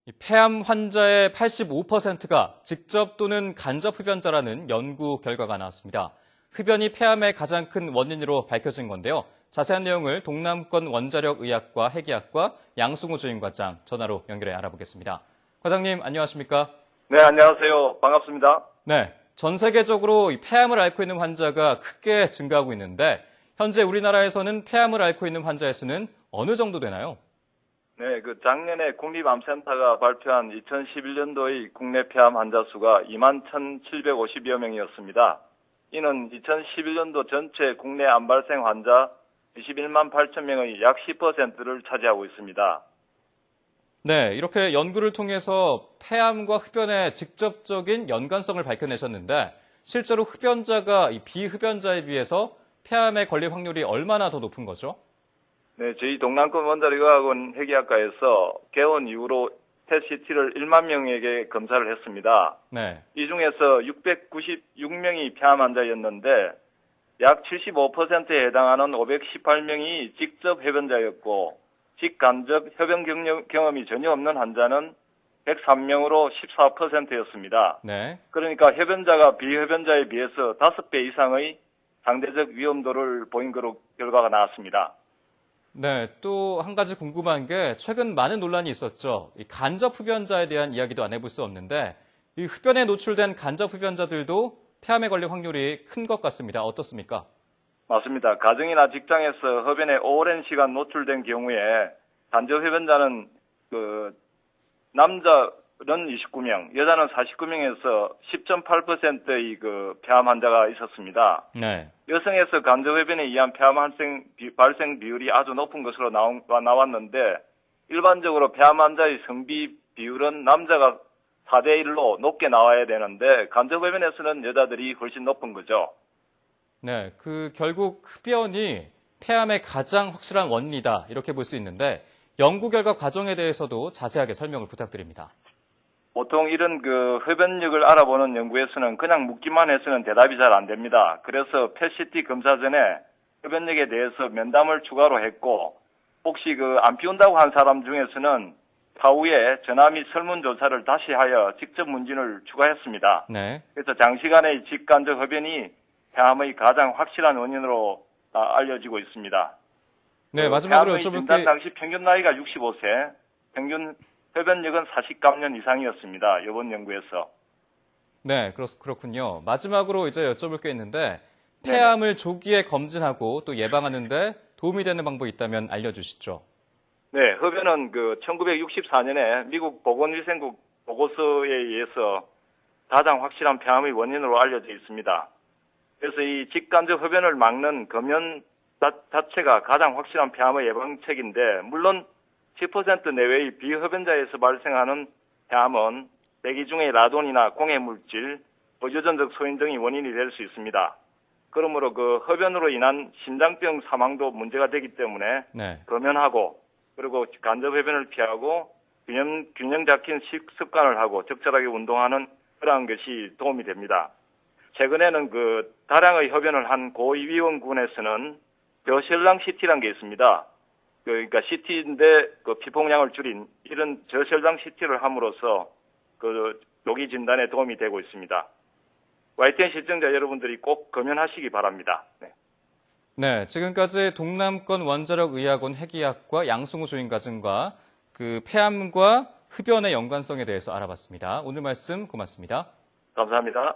이 폐암 환자의 85%가 직접 또는 간접 흡연자라는 연구 결과가 나왔습니다. 흡연이 폐암의 가장 큰 원인으로 밝혀진 건데요. 자세한 내용을 동남권 원자력의학과 핵의학과 양승호 주임과장 전화로 연결해 알아보겠습니다. 과장님 안녕하십니까? 네, 안녕하세요. 반갑습니다. 네, 전 세계적으로 이 폐암을 앓고 있는 환자가 크게 증가하고 있는데 현재 우리나라에서는 폐암을 앓고 있는 환자의 수는 어느 정도 되나요? 네, 작년에 국립암센터가 발표한 2011년도의 국내 폐암 환자 수가 21,750여 명이었습니다. 이는 2011년도 전체 국내 암 발생 환자 21만 8천 명의 약 10%를 차지하고 있습니다. 네, 이렇게 연구를 통해서 폐암과 흡연의 직접적인 연관성을 밝혀내셨는데 실제로 흡연자가 이 비흡연자에 비해서 폐암에 걸릴 확률이 얼마나 더 높은 거죠? 네, 저희 동남권 원자력의학원 핵의학과에서 개원 이후로 PET-CT를 1만 명에게 검사를 했습니다. 네. 이 중에서 696명이 폐암 환자였는데 약 75%에 해당하는 518명이 직접 흡연자였고 직간접 흡연 경험이 전혀 없는 환자는 103명으로 14%였습니다. 네. 그러니까 흡연자가 비흡연자에 비해서 5배 이상의 상대적 위험도를 보인 거로 결과가 나왔습니다. 네, 또 한 가지 궁금한 게 최근 많은 논란이 있었죠. 이 간접 흡연자에 대한 이야기도 안 해볼 수 없는데 이 흡연에 노출된 간접 흡연자들도 폐암에 걸릴 확률이 큰 것 같습니다. 어떻습니까? 맞습니다. 가정이나 직장에서 흡연에 오랜 시간 노출된 경우에 간접 흡연자는 남자는 29명, 여자는 49명에서 10.8%의 폐암 환자가 있었습니다. 네. 여성에서 간접 흡연에 의한 폐암 발생 비율이 아주 높은 것으로 나왔는데 일반적으로 폐암 환자의 성비 비율은 남자가 4대 1로 높게 나와야 되는데 간접 흡연에서는 여자들이 훨씬 높은 거죠. 네, 결국 흡연이 폐암의 가장 확실한 원인이다 이렇게 볼 수 있는데 연구 결과 과정에 대해서도 자세하게 설명을 부탁드립니다. 보통 이런 흡연력을 알아보는 연구에서는 그냥 묻기만 해서는 대답이 잘 안 됩니다. 그래서 PET-CT 검사 전에 흡연력에 대해서 면담을 추가로 했고 혹시 안 피운다고 한 사람 중에서는 사후에 전화 및 설문조사를 다시 하여 직접 문진을 추가했습니다. 네. 그래서 장시간의 직간접 흡연이 폐암의 가장 확실한 원인으로 알려지고 있습니다. 네, 마지막으로 폐암의 여쭤볼 진단 게 당시 평균 나이가 65세, 평균 흡연력은 40감년 이상이었습니다. 이번 연구에서. 네, 그렇군요. 마지막으로 이제 여쭤볼 게 있는데 폐암을 조기에 검진하고 또 예방하는데 도움이 되는 방법이 있다면 알려주시죠. 네, 흡연은 1964년에 미국 보건위생국 보고서에 의해서 가장 확실한 폐암의 원인으로 알려져 있습니다. 그래서 이 직간접 흡연을 막는 금연 자체가 가장 확실한 폐암의 예방책인데 물론 10% 내외의 비흡연자에서 발생하는 폐암은 대기 중의 라돈이나 공해물질, 유전적 소인 등이 원인이 될 수 있습니다. 그러므로 흡연으로 인한 심장병 사망도 문제가 되기 때문에 네. 금연하고 그리고 간접 흡연을 피하고 균형 잡힌 식습관을 하고 적절하게 운동하는 그러한 것이 도움이 됩니다. 최근에는 다량의 흡연을 한 고위험군에서는 저혈당 CT라는 게 있습니다. 그러니까 CT인데 피폭량을 줄인 이런 저혈당 CT를 함으로써 조기 진단에 도움이 되고 있습니다. YTN 시청자 여러분들이 꼭 검연하시기 바랍니다. 네. 네, 지금까지 동남권 원자력의학원 핵의학과 양승호 주임과장과 폐암과 흡연의 연관성에 대해서 알아봤습니다. 오늘 말씀 고맙습니다. 감사합니다.